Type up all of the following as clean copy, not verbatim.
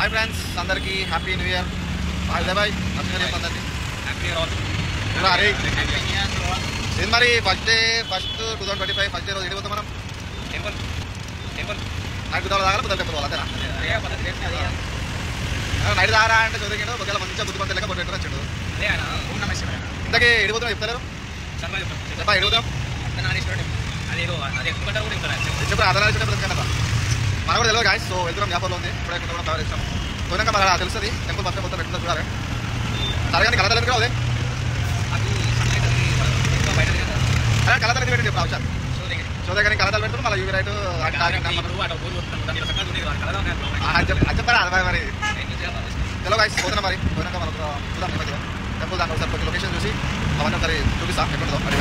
Hi friends, అందరికీ happy new year. Bye bye. అందరికీ అరే ఇది మరి ఫస్ట్ 2025 ఫస్ట్ డే రోజు ఎడిపోతాం మనం. నైట్ దాకా పొద్దున టెంపుల్ అంతేనా? నైట్ దారా అంటే చదివిండు ఒకవేళ మంచిగా బుద్ధి లెక్క పొద్దు వచ్చాడు. ఇంతకీ ఎడిపోతాం చెప్తారు చెప్పా. ఎడిపోతాం చెప్పు. అదనాలు కదా మనకు కూడా తెలియదు గాయస్. సో వెళ్తున్నాం వ్యాపారంలో ఉంది. ఇప్పుడే కూడా కవర్ చేస్తాం. పోయినాక మన తెలుస్తుంది టెంపుల్ ఫస్ట్ మొత్తం పెట్టుకుంటారు చూడాలి. సరే కానీ కళ దగ్గర అవుదే కళ తల్లి పెట్టి చెప్పు ఆప్షన్ సో దగ్గర కళ తల్లి పెడుతుంది. మళ్ళీ యూవీ రైట్ చెప్పారా అది మరి చలో గాయస్. పోతున్నా మరి పోయినాక మనకు చూద్దాం టెంపుల్ దాని ఒకసారి కొంచెం లొకేషన్ చూసి అవన్నీ ఒకసారి చూపిస్తాం ఎక్కడుందో మరి.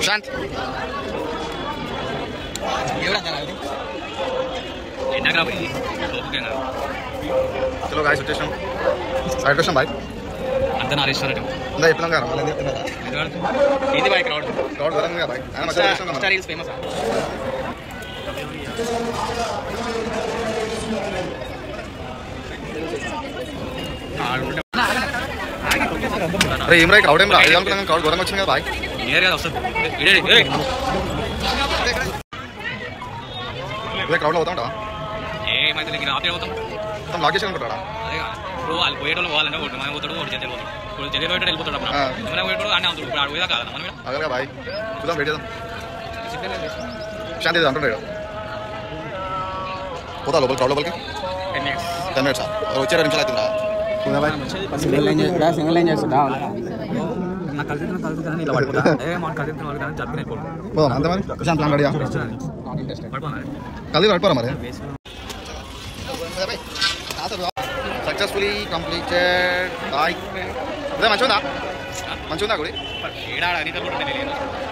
శాంత్ చలో గాయస్ వచ్చేసాం. సైడ్ వచ్చాం బాయ్. అంత నా రెస్టారెంట్ ఇందా చెప్పినాం కదా మళ్ళీ ఇది బాయ్ క్రౌడ్ వరంగా బాయ్. Reels famous. అరే ఏం రా క్రౌడ్ ఏం రా అనుకున్నాం. క్రౌడ్ ఘోరంగా వచ్చింది కదా బాయ్. క్రౌడ్లో అవుతా ఉంటా మొత్తం లాక్ చేసి అనుకుంటాడా? ఇప్పుడు వాళ్ళు పోయేటోళ్ళు పోవాలంటే ఒకటి మనం పోతాడు ఒకటి జల్దీ పోతాడు. ఇప్పుడు జల్దీ పోయేటోడు వెళ్ళిపోతాడు. మనం పోయేటోడు అన్నీ అవుతాడు. ఇప్పుడు అడుగుదా కాదా మనం అదే బాయ్. చూద్దాం వెయిట్ చేద్దాం. శాంతి అంటుండే పోతా లోపల క్రౌడ్ లోపలికి 10 minutes వచ్చే 2 నిమిషాలు అవుతుందా? సింగిల్ లైన్ చేస్తుందా? కలిసి పడిపోరా మరి. Successfully completed. అదే మంచిగా ఉందా? మంచిగా ఉందా గుడి?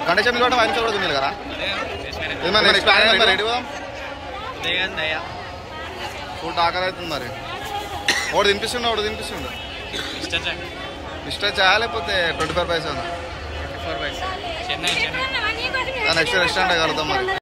కండిషన్ కూడా 5 నిమిషాలు కూడా తినేది కదా. రెడీ పోదాం. ఫుడ్ ఆకలి అవుతుంది మరి. ఒకటి తినిపిస్తుండే ఒకటి తినిపిస్తుండే ఇష్టం చాలా లేకపోతే 24 పైసా నెక్స్ట్ రెస్టారెంట్ కలుద్దాం మరి.